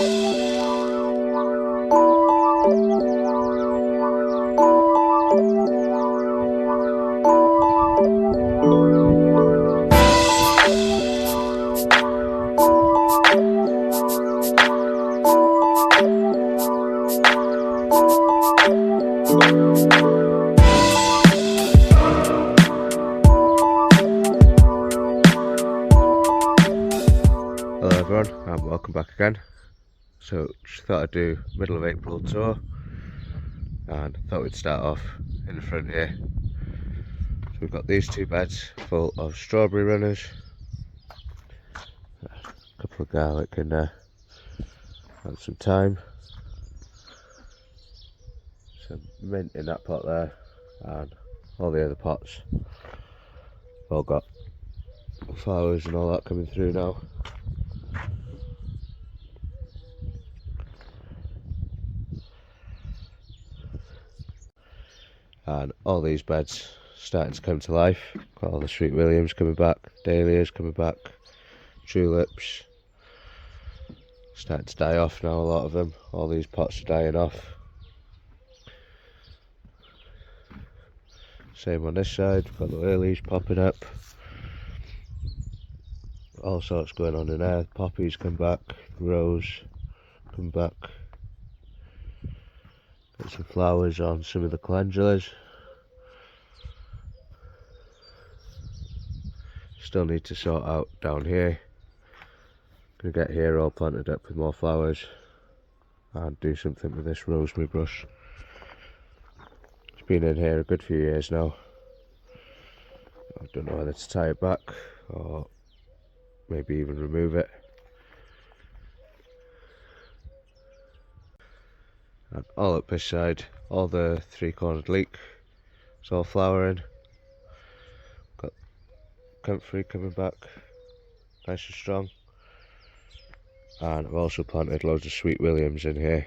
Hello everyone, and welcome back again. So just thought I'd do middle of April tour, and thought we'd start off in the front here. So we've got these two beds full of strawberry runners, a couple of garlic in there, and some thyme, some mint in that pot there, and all the other pots all got flowers and all that coming through now. And all these beds starting to come to life. Got all the Sweet Williams coming back, dahlias coming back, tulips starting to die off now, a lot of them. All these pots are dying off. Same on this side, we've got the lilies popping up. All sorts going on in there. Poppies come back, rose come back. Got some flowers on some of the calendulas. Still need to sort out down here. Gonna get here all planted up with more flowers and do something with this rosemary brush. It's been in here a good few years now. I don't know whether to tie it back or maybe even remove it. And all up this side, all the three-cornered leek, it's all flowering. Got comfrey coming back, nice and strong. And I've also planted loads of Sweet Williams in here,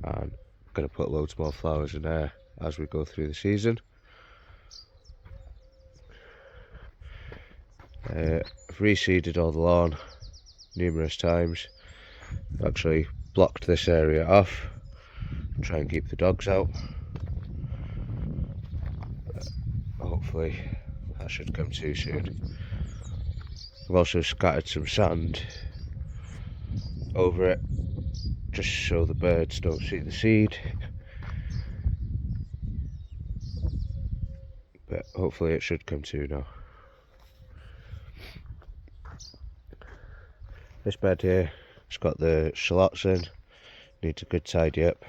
and I'm going to put loads more flowers in there as we go through the season. I've reseeded all the lawn numerous times. I've actually blocked this area off, try and keep the dogs out. But hopefully that should come too soon. I've also scattered some sand over it just so the birds don't see the seed, but hopefully it should come too now. This bed here, it's got the shallots in, needs a good tidy up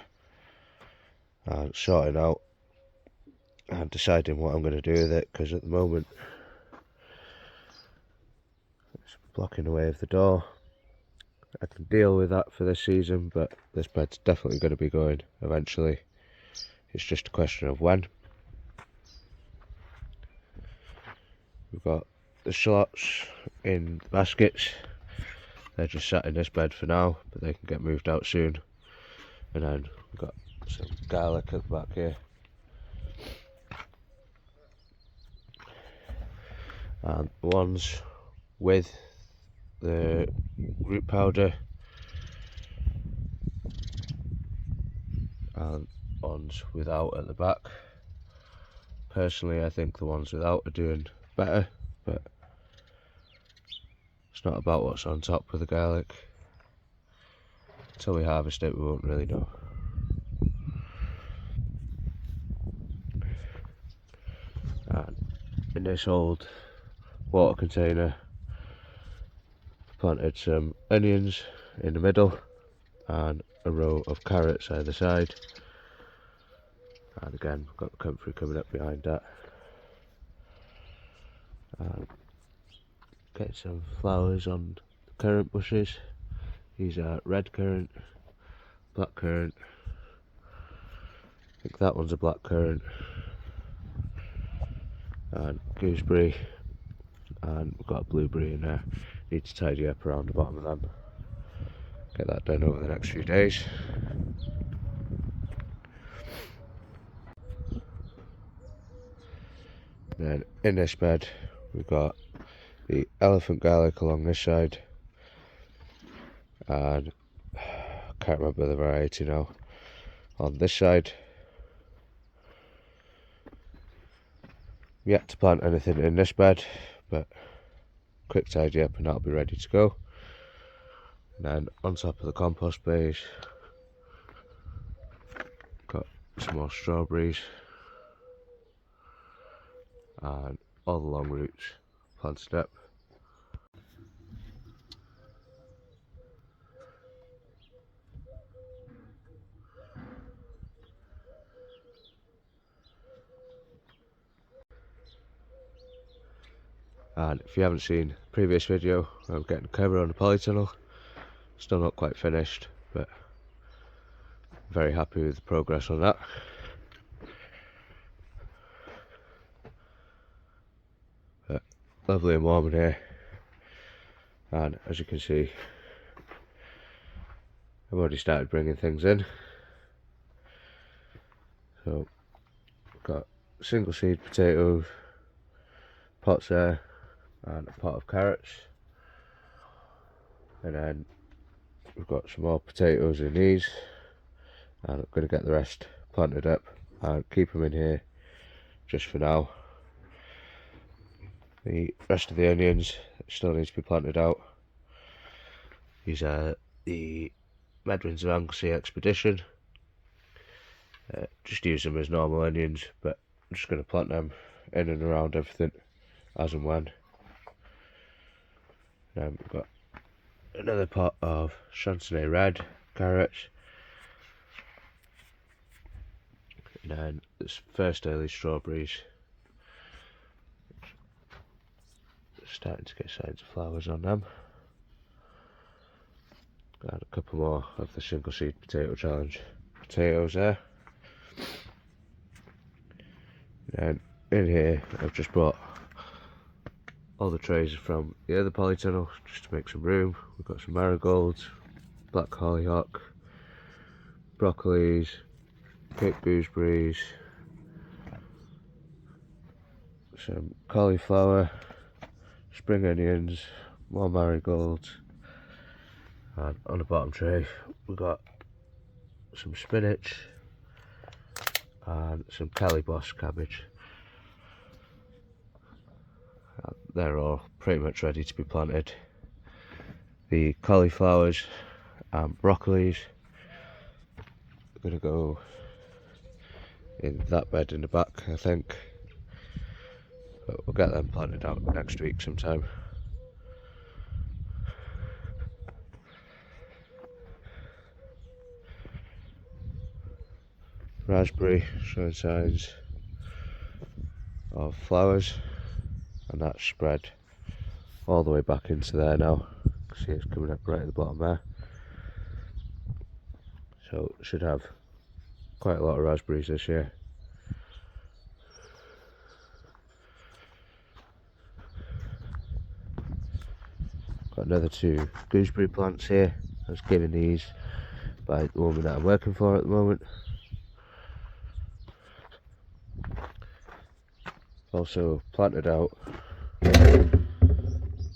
and sorting out and deciding what I'm going to do with it, because at the moment it's blocking the way of the door. I can deal with that for this season, but this bed's definitely going to be going eventually. It's just a question of when. We've got the shallots in baskets. They're just sat in this bed for now, but they can get moved out soon. And then we've got some garlic at the back here. And the ones with the root powder and ones without at the back. Personally, I think the ones without are doing better, but it's not about what's on top with the garlic. Until we harvest it, we won't really know. And in this old water container, planted some onions in the middle and a row of carrots either side. And again, we've got the comfrey coming up behind that. And get some flowers on the currant bushes. These are red currant, black currant. I think that one's a black currant. And gooseberry. And we've got a blueberry in there. Need to tidy up around the bottom of them. Get that done over the next few days. Then in this bed we've got the elephant garlic along this side, and can't remember the variety now. On this side, yet to plant anything in this bed, but quick tidy up and that'll be ready to go. And then on top of the compost base, got some more strawberries and all the long roots planted up. And if you haven't seen the previous video, I'm getting cover on the polytunnel. Still not quite finished, but very happy with the progress on that. But lovely and warm in here, and as you can see, I've already started bringing things in. So I've got single seed potatoes, pots there, and a pot of carrots, and then we've got some more potatoes in these, and I'm going to get the rest planted up and keep them in here just for now. The rest of the onions still need to be planted out. These are the Medwin's of Anglesey Expedition. Just use them as normal onions, but I'm just going to plant them in and around everything as and when. Then we've got another pot of Chansonnet red carrots, and then this first early strawberries, starting to get signs of flowers on them, and a couple more of the single seed potato challenge potatoes there. And in here I've just brought all the trays from the other polytunnel just to make some room. We've got some marigolds, black hollyhock, broccolis, cape gooseberries, some cauliflower, spring onions, more marigolds, and on the bottom tray we've got some spinach and some Calibos cabbage. They're all pretty much ready to be planted. The cauliflowers and broccolis are going to go in that bed in the back, I think, but we'll get them planted out next week sometime. Raspberry showing signs of flowers, and that's spread all the way back into there now. You can see it's coming up right at the bottom there. So should have quite a lot of raspberries this year. Got another 2 gooseberry plants here. I was given these by the woman that I'm working for at the moment. Also planted out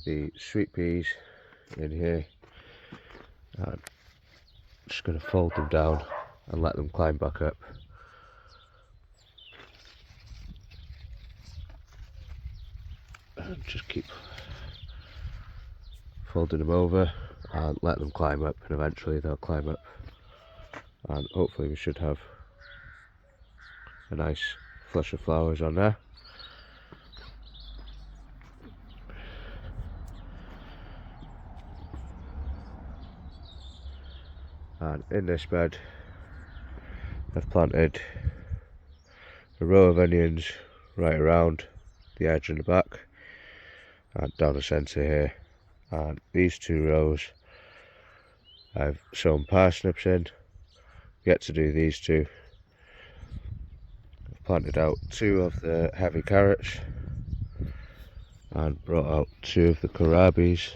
the sweet peas in here, and I'm just going to fold them down and let them climb back up. And just keep folding them over and let them climb up, and eventually they'll climb up, and hopefully we should have a nice flush of flowers on there. And in this bed I've planted a row of onions right around the edge and the back and down the centre here, and these 2 rows I've sown parsnips in. Yet to do these 2. I've planted out 2 of the heavy carrots and brought out 2 of the kohlrabis.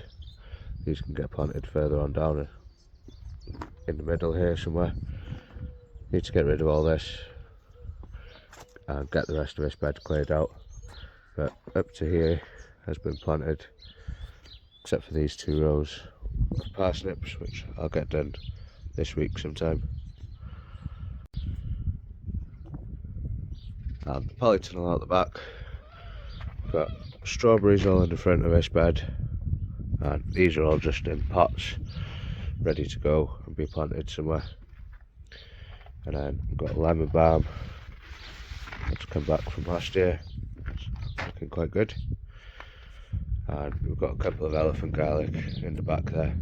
These can get planted further on down in the middle here somewhere. Need to get rid of all this and get the rest of this bed cleared out, but up to here has been planted except for these 2 rows of parsnips, which I'll get done this week sometime. And the polytunnel out the back. Got strawberries all in the front of this bed, and these are all just in pots ready to go and be planted somewhere. And then we've got lemon balm that's come back from last year, it's looking quite good. And we've got a couple of elephant garlic in the back there,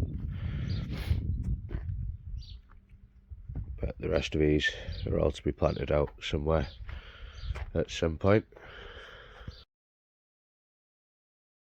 but the rest of these are all to be planted out somewhere at some point.